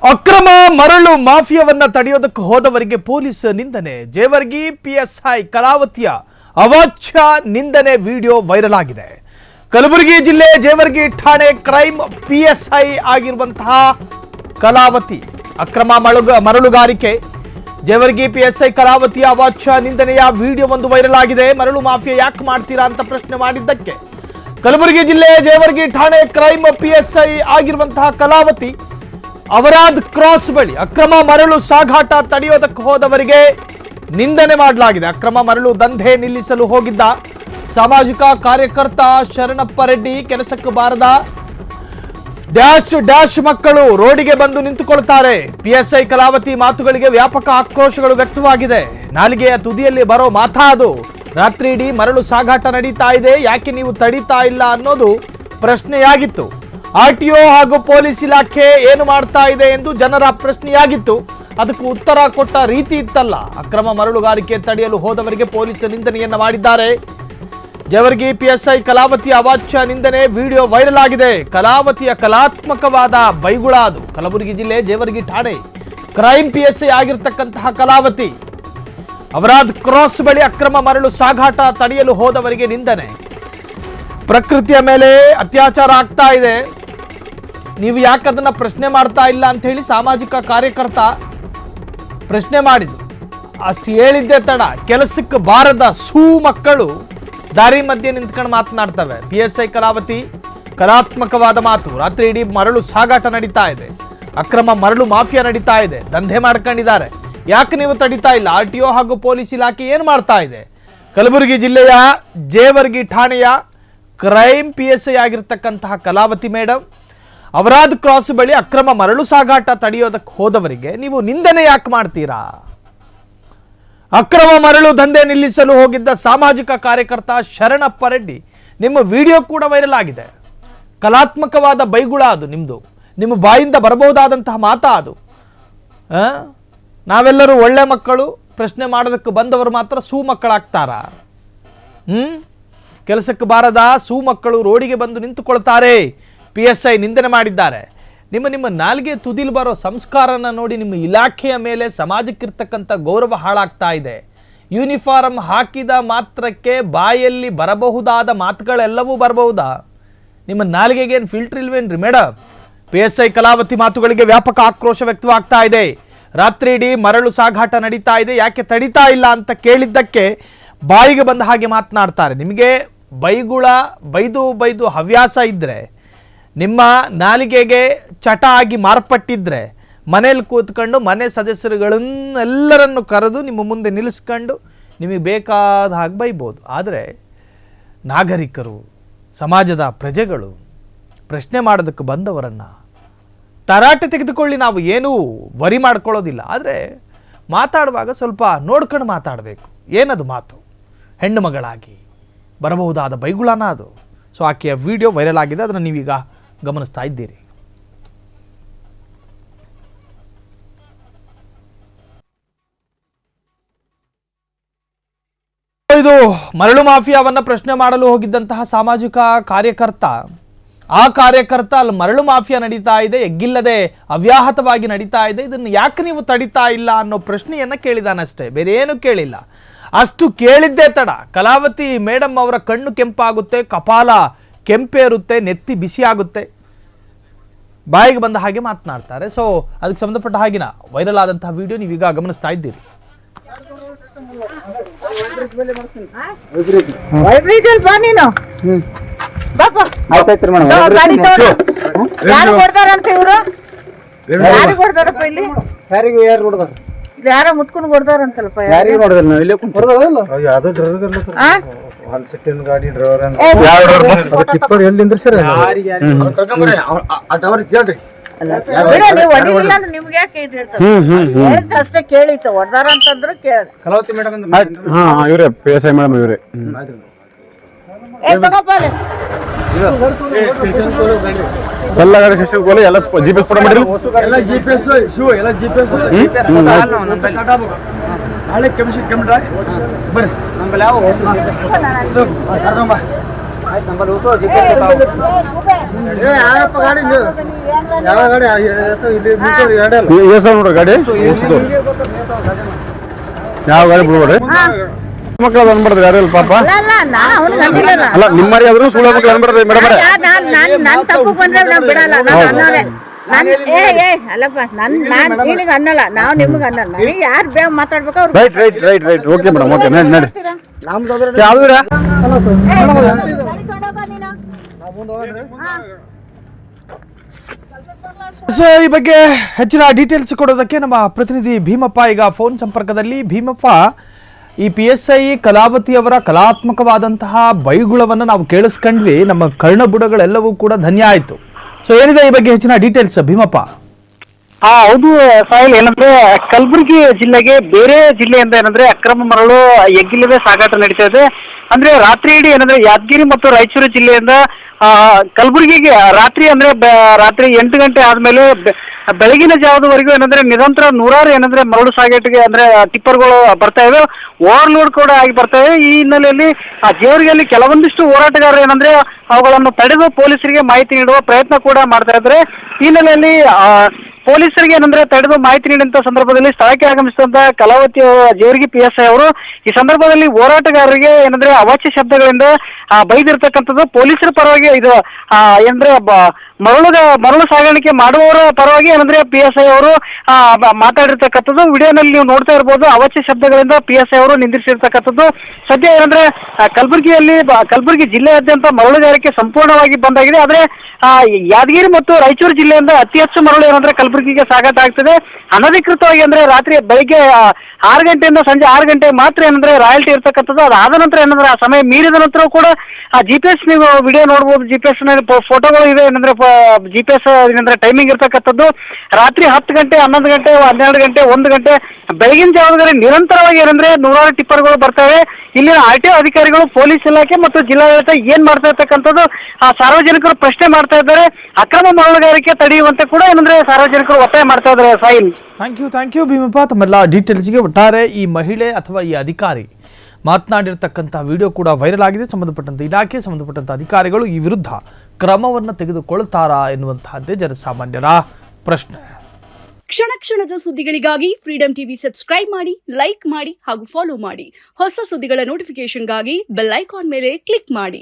ಅಕ್ರಮ ಮರಳು ಮಾಫಿಯಾವನ್ನ ತಡೆಯೋದಕ್ಕೆ ಹೋದವರಿಗೆ ಪೊಲೀಸ್ ನಿಂದನೆ. ಜೇವರ್ಗಿ ಪಿಎಸ್ಐ ಕಲಾವತಿಯ ಅವಾಚ್ಯ ನಿಂದನೆ ವಿಡಿಯೋ ವೈರಲ್ ಆಗಿದೆ. ಕಲಬುರಗಿ ಜಿಲ್ಲೆ ಜೇವರ್ಗಿ ಠಾಣೆ ಕ್ರೈಮ್ ಪಿಎಸ್ಐ ಆಗಿರುವಂತಹ ಕಲಾವತಿ ಅಕ್ರಮ ಮರಳುಗಾರಿಕೆ ಜೇವರ್ಗಿ ಪಿಎಸ್ಐ ಕಲಾವತಿಯ ಅವಾಚ್ಯ ನಿಂದನೆಯ ವಿಡಿಯೋ ಒಂದು ವೈರಲ್ ಆಗಿದೆ. ಮರಳು ಮಾಫಿಯಾ ಯಾಕೆ ಮಾಡ್ತೀರಾ ಅಂತ ಪ್ರಶ್ನೆ ಮಾಡಿದ್ದಕ್ಕೆ ಕಲಬುರಗಿ ಜಿಲ್ಲೆ ಜೇವರ್ಗಿ ಠಾಣೆ ಕ್ರೈಮ್ ಪಿಎಸ್ಐ ಆಗಿರುವಂತಹ ಕಲಾವತಿ ಅವರಾದ್ ಕ್ರಾಸ್ ಬಳಿ ಅಕ್ರಮ ಮರಳು ಸಾಗಾಟ ತಡೆಯೋದಕ್ಕೆ ಹೋದವರಿಗೆ ನಿಂದನೆ ಮಾಡಲಾಗಿದೆ. ಅಕ್ರಮ ಮರಳು ದಂಧೆ ನಿಲ್ಲಿಸಲು ಹೋಗಿದ್ದ ಸಾಮಾಜಿಕ ಕಾರ್ಯಕರ್ತ ಶರಣಪ್ಪ ರೆಡ್ಡಿ ಕೆಲಸಕ್ಕೆ ಬಾರದ ಡ್ಯಾಶ್ ಮಕ್ಕಳು ರೋಡಿಗೆ ಬಂದು ನಿಂತುಕೊಳ್ತಾರೆ. ಪಿಎಸ್ಐ ಕಲಾವತಿ ಮಾತುಗಳಿಗೆ ವ್ಯಾಪಕ ಆಕ್ರೋಶಗಳು ವ್ಯಕ್ತವಾಗಿದೆ. ನಾಲಿಗೆಯ ತುದಿಯಲ್ಲಿ ಬರೋ ಮಾತಾ ಅದು. ರಾತ್ರಿ ಇಡೀ ಮರಳು ಸಾಗಾಟ ನಡೀತಾ ಇದೆ, ಯಾಕೆ ನೀವು ತಡೀತಾ ಇಲ್ಲ ಅನ್ನೋದು ಪ್ರಶ್ನೆಯಾಗಿತ್ತು. ಆರ್ಟಿಒ ಹಾಗೂ ಪೊಲೀಸ್ ಇಲಾಖೆ ಏನು ಮಾಡ್ತಾ ಇದೆ ಎಂದು ಜನರ ಪ್ರಶ್ನೆಯಾಗಿತ್ತು. ಅದಕ್ಕೆ ಉತ್ತರ ಕೊಟ್ಟ ರೀತಿ ಇತ್ತಲ್ಲ. ಅಕ್ರಮ ಮರಳುಗಾರಿಕೆ ತಡೆಯಲು ಹೋದವರಿಗೆ ಪೊಲೀಸ್ ನಿಂದನೆಯನ್ನ ಮಾಡಿದ್ದಾರೆ. ಜೇವರ್ಗಿ ಪಿಎಸ್ಐ ಕಲಾವತಿ ಅವಾಚ್ಯ ನಿಂದನೆ ವಿಡಿಯೋ ವೈರಲ್ ಆಗಿದೆ. ಕಲಾವತಿಯ ಕಲಾತ್ಮಕವಾದ ಬೈಗುಳ ಅದು. ಕಲಬುರಗಿ ಜಿಲ್ಲೆ ಜೇವರ್ಗಿ ಠಾಣೆ ಕ್ರೈಮ್ ಪಿಎಸ್ಐ ಆಗಿರ್ತಕ್ಕಂತಹ ಕಲಾವತಿ ಅವರಾದ್ ಕ್ರಾಸ್ ಬಳಿ ಅಕ್ರಮ ಮರಳು ಸಾಗಾಟ ತಡೆಯಲು ಹೋದವರಿಗೆ ನಿಂದನೆ. ಪ್ರಕೃತಿಯ ಮೇಲೆ ಅತ್ಯಾಚಾರ ಆಗ್ತಾ ಇದೆ, ನೀವು ಯಾಕೆ ಅದನ್ನ ಪ್ರಶ್ನೆ ಮಾಡ್ತಾ ಇಲ್ಲ ಅಂತ ಹೇಳಿ ಸಾಮಾಜಿಕ ಕಾರ್ಯಕರ್ತ ಪ್ರಶ್ನೆ ಮಾಡಿದ್ರು. ಅಷ್ಟು ಹೇಳಿದ್ದೆ ತಡ ಕೆಲಸಕ್ಕೆ ಬಾರದ ಮಕ್ಕಳು ದಾರಿ ಮಧ್ಯೆ ನಿಂತ್ಕೊಂಡು ಮಾತನಾಡ್ತವೆ. ಪಿಎಸ್ಐ ಕಲಾವತಿ ಕಲಾತ್ಮಕವಾದ ಮಾತು. ರಾತ್ರಿ ಇಡೀ ಮರಳು ಸಾಗಾಟ ನಡೀತಾ ಇದೆ, ಅಕ್ರಮ ಮರಳು ಮಾಫಿಯಾ ನಡೀತಾ ಇದೆ, ದಂಧೆ ಮಾಡ್ಕೊಂಡಿದ್ದಾರೆ, ಯಾಕೆ ನೀವು ತಡೀತಾ ಇಲ್ಲ? ಆರ್ಟಿಒ ಹಾಗೂ ಪೊಲೀಸ್ ಇಲಾಖೆ ಏನು ಮಾಡ್ತಾ ಇದೆ? ಕಲಬುರಗಿ ಜಿಲ್ಲೆಯ ಜೇವರ್ಗಿ ಠಾಣೆಯ ಕ್ರೈಮ್ ಪಿಎಸ್ಐ ಆಗಿರ್ತಕ್ಕಂತಹ ಕಲಾವತಿ ಮೇಡಮ್ ಅವರಾದ್ ಕ್ರಾಸ್ ಬಳಿ ಅಕ್ರಮ ಮರಳು ಸಾಗಾಟ ತಡೆಯೋದಕ್ಕೆ ಹೋದವರಿಗೆ ನೀವು ನಿಂದನೆ ಯಾಕೆ ಮಾಡ್ತೀರಾ? ಅಕ್ರಮ ಮರಳು ದಂಧೆ ನಿಲ್ಲಿಸಲು ಹೋಗಿದ್ದ ಸಾಮಾಜಿಕ ಕಾರ್ಯಕರ್ತ ಶರಣಪ್ಪ ರೆಡ್ಡಿ ನಿಮ್ಮ ವಿಡಿಯೋ ಕೂಡ ವೈರಲ್ ಆಗಿದೆ. ಕಲಾತ್ಮಕವಾದ ಬೈಗುಳ ಅದು ನಿಮ್ಮದು. ನಿಮ್ಮ ಬಾಯಿಂದ ಬರಬಹುದಾದಂತಹ ಮಾತಾ ಅದು. ನಾವೆಲ್ಲರೂ ಒಳ್ಳೆ ಮಕ್ಕಳು, ಪ್ರಶ್ನೆ ಮಾಡೋದಕ್ಕೆ ಬಂದವರು ಮಾತ್ರ ಮಕ್ಕಳಾಗ್ತಾರಾ? ಕೆಲಸಕ್ಕೆ ಬಾರದ ಮಕ್ಕಳು ರೋಡಿಗೆ ಬಂದು ನಿಂತುಕೊಳ್ತಾರೆ. ಪಿಎಸ್ಐ ನಿಂದನೆ ಮಾಡಿದ್ದಾರೆ. ನಿಮ್ಮ ನಾಲ್ಗೆ ತುದಿಲು ಬರೋ ಸಂಸ್ಕಾರನ ನೋಡಿ ನಿಮ್ಮ ಇಲಾಖೆಯ ಮೇಲೆ ಸಮಾಜಕ್ಕಿರ್ತಕ್ಕಂಥ ಗೌರವ ಹಾಳಾಗ್ತಾ ಇದೆ. ಯೂನಿಫಾರ್ಮ್ ಹಾಕಿದ ಮಾತ್ರಕ್ಕೆ ಬಾಯಲ್ಲಿ ಬರಬಹುದಾದ ಮಾತುಗಳೆಲ್ಲವೂ ಬರಬಹುದಾ? ನಿಮ್ಮ ನಾಲಿಗೆಗೆ ಏನು ಫಿಲ್ಟರ್ ಇಲ್ವೇನ್ರಿ ಮೇಡಮ್? ಪಿಎಸ್ಐ ಕಲಾವತಿ ಮಾತುಗಳಿಗೆ ವ್ಯಾಪಕ ಆಕ್ರೋಶ ವ್ಯಕ್ತವಾಗ್ತಾ ಇದೆ. ರಾತ್ರಿ ಇಡೀ ಮರಳು ಸಾಗಾಟ ನಡೀತಾ ಇದೆ, ಯಾಕೆ ತಡೀತಾ ಇಲ್ಲ ಅಂತ ಕೇಳಿದ್ದಕ್ಕೆ ಬಾಯಿಗೆ ಬಂದ ಹಾಗೆ ಮಾತನಾಡ್ತಾರೆ. ನಿಮಗೆ ಬೈದು ಹವ್ಯಾಸ ಇದ್ದರೆ, ನಿಮ್ಮ ನಾಲಿಗೆಗೆ ಚಟ ಆಗಿ ಮಾರ್ಪಟ್ಟಿದ್ರೆ, ಮನೇಲಿ ಕೂತ್ಕೊಂಡು ಮನೆ ಸದಸ್ಯರುಗಳನ್ನೆಲ್ಲರನ್ನು ಕರೆದು ನಿಮ್ಮ ಮುಂದೆ ನಿಲ್ಲಿಸ್ಕೊಂಡು ನಿಮಗೆ ಬೇಕಾದ ಹಾಗೆ ಬೈಬೋದು. ಆದರೆ ನಾಗರಿಕರು, ಸಮಾಜದ ಪ್ರಜೆಗಳು ಪ್ರಶ್ನೆ ಮಾಡೋದಕ್ಕೆ ಬಂದವರನ್ನು ತರಾಟೆ ತೆಗೆದುಕೊಳ್ಳಿ, ನಾವು ಏನೂ ವರಿ ಮಾಡ್ಕೊಳ್ಳೋದಿಲ್ಲ. ಆದರೆ ಮಾತಾಡುವಾಗ ಸ್ವಲ್ಪ ನೋಡ್ಕೊಂಡು ಮಾತಾಡಬೇಕು. ಏನದು ಮಾತು? ಹೆಣ್ಣು ಮಗಳಾಗಿ ಬರಬಹುದಾದ ಬೈಗುಳನ ಅದು. ಸೊ ಆಕೆಯ ವಿಡಿಯೋ ವೈರಲ್ ಆಗಿದೆ, ಅದನ್ನು ನೀವೀಗ ಗಮನಿಸ್ತಾ ಇದ್ದೀರಿ. ಇದು ಮರಳು ಮಾಫಿಯಾವನ್ನ ಪ್ರಶ್ನೆ ಮಾಡಲು ಹೋಗಿದ್ದಂತಹ ಸಾಮಾಜಿಕ ಕಾರ್ಯಕರ್ತ. ಆ ಕಾರ್ಯಕರ್ತ ಅಲ್ಲಿ ಮರಳು ಮಾಫಿಯಾ ನಡೀತಾ ಇದೆ, ಎಗ್ಗಿಲ್ಲದೆ ಅವ್ಯಾಹತವಾಗಿ ನಡೀತಾ ಇದೆ, ಇದನ್ನು ಯಾಕೆ ನೀವು ತಡೀತಾ ಇಲ್ಲ ಅನ್ನೋ ಪ್ರಶ್ನೆಯನ್ನ ಕೇಳಿದಾನಷ್ಟೇ, ಬೇರೆ ಏನು ಕೇಳಿಲ್ಲ. ಅಷ್ಟು ಕೇಳಿದ್ದೇ ತಡ ಕಲಾವತಿ ಮೇಡಮ್ ಅವರ ಕಣ್ಣು ಕೆಂಪಾಗುತ್ತೆ, ಕಪಾಲ ಕೆಂಪೇರುತ್ತೆ, ನೆತ್ತಿ ಬಿಸಿ ಆಗುತ್ತೆ, ಬಾಯಿಗೆ ಬಂದ ಹಾಗೆ ಮಾತನಾಡ್ತಾರೆ. ಸೊ ಅದಕ್ಕೆ ಸಂಬಂಧಪಟ್ಟ ಹಾಗಿನ ವೈರಲ್ ಆದಂತಹ ವಿಡಿಯೋ ನೀವೀಗ ಗಮನಿಸ್ತಾ ಇದ್ದೀರಿ. ಯಾರ ಮುತ್ಕೊಂಡು ಕೊಡ್ತಾರಂತಲ್ಪ, ಯಾರಿಗೆ ನೋಡಿದ್ರೆ ನಾವು ಇಲ್ಲೇ ಗಾಡಿ ಡ್ರೈವರ್ ಟಿಪ್ಪರ್ ಎಲ್ಲಿ ನಿಂದ್ರಿಸ್ಯಾರ ನಿಮ್ಗೆ ಯಾಕೆ ಅಷ್ಟೇ ಕೇಳಿತ್ತು ಹೊಡ್ದಾರ ಅಂತಂದ್ರೆ ಕಲಾವತಿ ಮೇಡಮ್ ಇವರೇ ಪಿಎಸ್ಐ ಮೇಡಮ್ ಇವರೇ ಸಲ್ಲಗಾಡಿ ಸ್ಟೇಷನ್ ಗೋಲಿ ಎಲ್ಲ ಜಿಪಿಎಸ್ ಫೋಟೋ ಮಾಡಿದ್ರು, ಎಲ್ಲ ಜಿಪಿಎಸ್ ಶೂ ಎಲ್ಲ ಜಿಪಿಎಸ್ ನಾಳೆ ಕೆಮಿಸ್ಟ್ರಿ ಬರ್ರಿ ನಮ್ಮಲ್ಲಿ ಯಾವ ನೋಡ್ರಿ ಗಾಡಿ ಯಾವ ಗಾಡಿ ಬಿಡ್ಬೇಡ್ರಿ ಮಕ್ಕಳು ಅನ್ಬಾರ್ದು ಗಾಡಿಯಲ್ಲಿ ಪಾಪ ಅಲ್ಲ ನಿಮ್ಮ ಮರಿ ಆದ್ರೂ ಸುಳ್ಳು ಮಕ್ಕಳು ಅನ್ಬಾರ್ದು ಮೇಡಮ್ ನನ್ ತಪ್ಪು ಬಂದ್ರೆ ನಾನ್ ಬಿಡಲ್ಲ ನಾನು ಅನ್ನೋರೆ ಅಲ್ಲಪ್ಪ ನಿನಗೆ ಅನ್ನಲ್ಲ ನಾವು ನಿಮ್ಗೆ ಅನ್ನಲ್ಲ ನನಗೆ ಯಾರು ಬೇಗ ಮಾತಾಡ್ಬೇಕು ಅವ್ರು ರೈಟ್ ಓಕೆ ಮೇಡಮ್ ಓಕೆ ನಡಿ ಯಾವ್ದು ಸೊ ಈ ಬಗ್ಗೆ ಹೆಚ್ಚಿನ ಡೀಟೇಲ್ಸ್ ಕೊಡೋದಕ್ಕೆ ನಮ್ಮ ಪ್ರತಿನಿಧಿ ಭೀಮಪ್ಪ ಈಗ ಫೋನ್ ಸಂಪರ್ಕದಲ್ಲಿ. ಭೀಮಪ್ಪ, ಈ PSI ಕಲಾವತಿ ಅವರ ಕಲಾತ್ಮಕವಾದಂತಹ ಬೈಗುಳವನ್ನು ನಾವು ಕೇಳಿಸ್ಕೊಂಡ್ವಿ, ನಮ್ಮ ಕರ್ಣಬುಡಗಳೆಲ್ಲವೂ ಕೂಡ ಧನ್ಯ ಆಯ್ತು. ಸೊ ಏನಿದೆ ಈ ಬಗ್ಗೆ ಹೆಚ್ಚಿನ ಡೀಟೇಲ್ಸ್ ಭೀಮಪ್ಪ? ಹೌದು ಸಾಯಿಲ್, ಏನಂದ್ರೆ ಕಲಬುರಗಿ ಜಿಲ್ಲೆಗೆ ಬೇರೆ ಜಿಲ್ಲೆಯಿಂದ ಏನಂದ್ರೆ ಅಕ್ರಮ ಮರಳು ಎಗ್ಗಿಲ್ಲದೆ ಸಾಗಾಟ ನಡೀತಾ ಇದೆ. ಅಂದ್ರೆ ರಾತ್ರಿ ಇಡೀ ಏನಂದ್ರೆ ಯಾದಗಿರಿ ಮತ್ತು ರಾಯಚೂರು ಜಿಲ್ಲೆಯಿಂದ ಕಲಬುರಗಿಗೆ ರಾತ್ರಿ ಅಂದ್ರೆ ರಾತ್ರಿ 8 ಗಂಟೆ ಆದ್ಮೇಲೆ ಬೆಳಗಿನ ಜಾವದವರೆಗೂ ಏನಂದ್ರೆ ನಿರಂತರ ನೂರಾರು ಏನಂದ್ರೆ ಮರಳು ಸಾಗಾಟಿಗೆ ಅಂದ್ರೆ ಟಿಪ್ಪರ್ಗಳು ಬರ್ತಾ ಇವೆ, ಓವರ್ಲೋಡ್ ಕೂಡ ಆಗಿ ಬರ್ತಾ ಇವೆ. ಈ ಹಿನ್ನೆಲೆಯಲ್ಲಿ ಜೇವರ್ಗಿಯಲ್ಲಿ ಕೆಲವೊಂದಿಷ್ಟು ಹೋರಾಟಗಾರರು ಏನಂದ್ರೆ ಅವುಗಳನ್ನು ತಡೆದು ಪೊಲೀಸರಿಗೆ ಮಾಹಿತಿ ನೀಡುವ ಪ್ರಯತ್ನ ಕೂಡ ಮಾಡ್ತಾ ಇದ್ದಾರೆ. ಈ ಹಿನ್ನೆಲೆಯಲ್ಲಿ ಪೊಲೀಸರಿಗೆ ಏನಂದ್ರೆ ತಡೆದು ಮಾಹಿತಿ ನೀಡಿದಂತ ಸಂದರ್ಭದಲ್ಲಿ ಸ್ಥಳಕ್ಕೆ ಆಗಮಿಸಿದಂತ ಕಲಾವತಿ ಜೇವರ್ಗಿ PSI ಅವರು ಈ ಸಂದರ್ಭದಲ್ಲಿ ಹೋರಾಟಗಾರರಿಗೆ ಏನಂದ್ರೆ ಅವಾಚ್ಯ ಶಬ್ದಗಳಿಂದ ಬೈದಿರ್ತಕ್ಕಂಥದ್ದು. ಪೊಲೀಸರ ಪರವಾಗಿ ಇದು ಏನಂದ್ರೆ ಮರಳು ಸಾಗಾಣಿಕೆ ಮಾಡುವವರ ಪರವಾಗಿ ಏನಂದ್ರೆ PSI ಅವರು ಮಾತಾಡಿರ್ತಕ್ಕಂಥದ್ದು. ವಿಡಿಯೋನಲ್ಲಿ ನೀವು ನೋಡ್ತಾ ಇರ್ಬೋದು, ಅವಾಚ್ಯ ಶಬ್ದಗಳಿಂದ PSI ಅವರು ನಿಂದಿಸಿರ್ತಕ್ಕಂಥದ್ದು. ಸದ್ಯ ಏನಂದ್ರೆ ಕಲಬುರಗಿ ಜಿಲ್ಲೆಯಾದ್ಯಂತ ಮರಳುಗಾರಿಕೆ ಸಂಪೂರ್ಣವಾಗಿ ಬಂದಾಗಿದೆ. ಆದ್ರೆ ಯಾದಗಿರಿ ಮತ್ತು ರಾಯಚೂರು ಜಿಲ್ಲೆಯಿಂದ ಅತಿ ಹೆಚ್ಚು ಮರಳು ಏನಂದ್ರೆ ಕಲಬುರಗಿಗೆ ಸಾಗಾಟ ಆಗ್ತದೆ. ಅನಧಿಕೃತವಾಗಿ ಅಂದ್ರೆ ರಾತ್ರಿ ಬೆಳಿಗ್ಗೆ 6 ಗಂಟೆಯಿಂದ ಸಂಜೆ 6 ಗಂಟೆ ಮಾತ್ರ ಏನಂದ್ರೆ ರಾಯಲ್ಟಿ ಇರ್ತಕ್ಕಂಥದ್ದು. ಅದಾದ ನಂತರ ಏನಂದ್ರೆ ಆ ಸಮಯ ಮೀರಿದ ನಂತರ ಕೂಡ GPS ನೀವು ವಿಡಿಯೋ ನೋಡ್ಬೋದು, GPS ನಲ್ಲಿ ಫೋಟೋಗಳು ಇದೆ. ಏನಂದ್ರೆ GPS ಏನಂದ್ರೆ ಟೈಮಿಂಗ್ ಇರ್ತಕ್ಕಂಥದ್ದು ರಾತ್ರಿ 10 ಗಂಟೆ 11 ಗಂಟೆ 12 ಗಂಟೆ 1 ಗಂಟೆ ಬೆಳಗಿನ ಜಾವದಲ್ಲಿ ನಿರಂತರವಾಗಿ ಏನಂದ್ರೆ ನೂರಾರು ಟಿಪ್ಪರ್ಗಳು ಬರ್ತವೆ. ಇಲ್ಲಿನ RTO ಅಧಿಕಾರಿಗಳು, ಪೊಲೀಸ್ ಇಲಾಖೆ ಮತ್ತು ಜಿಲ್ಲಾಡಳಿತ ಏನ್ ಮಾಡ್ತಾ ಇರ್ತಕ್ಕಂಥದ್ದು ಸಾರ್ವಜನಿಕರು ಪ್ರಶ್ನೆ ಮಾಡ್ತಾ ಇದ್ದಾರೆ. ಅಕ್ರಮ ಮರಳುಗಾರಿಕೆ ತಡೆಯುವಂತೆ ಕೂಡ ಏನಂದ್ರೆ ಸಾರ್ವಜನಿಕರು ಒತ್ತಾಯ ಮಾಡ್ತಾ ಇದ್ದಾರೆ. ಸಾಯಿಲ್, ಥ್ಯಾಂಕ್ ಯು ಭೀಮಪ್ಪ ತಮ್ಮೆಲ್ಲ ಡೀಟೇಲ್ಸ್ಗೆ. ಒಟ್ಟಾರೆ ಈ ಮಹಿಳೆ ಅಥವಾ ಈ ಅಧಿಕಾರಿ ಮಾತನಾಡಿರ್ತಕ್ಕಂಥ ವಿಡಿಯೋ ಕೂಡ ವೈರಲ್ ಆಗಿದೆ. ಸಂಬಂಧಪಟ್ಟಂತ ಇಲಾಖೆ, ಸಂಬಂಧಪಟ್ಟಂತ ಅಧಿಕಾರಿಗಳು ಈ ವಿರುದ್ಧ ಕ್ರಮವನ್ನು ತೆಗೆದುಕೊಳ್ತಾರಾ ಎನ್ನುವಂತಹದ್ದೇ ಜನಸಾಮಾನ್ಯರ ಪ್ರಶ್ನೆ. ಕ್ಷಣ ಕ್ಷಣದ ಸುದ್ದಿಗಳಿಗಾಗಿ ಫ್ರೀಡಂ ಟಿವಿ ಸಬ್ಸ್ಕ್ರೈಬ್ ಮಾಡಿ, ಲೈಕ್ ಮಾಡಿ ಹಾಗೂ ಫಾಲೋ ಮಾಡಿ. ಹೊಸ ಸುದ್ದಿಗಳ ನೋಟಿಫಿಕೇಶನ್ಗಾಗಿ ಬೆಲ್ ಐಕಾನ್ ಮೇಲೆ ಕ್ಲಿಕ್ ಮಾಡಿ.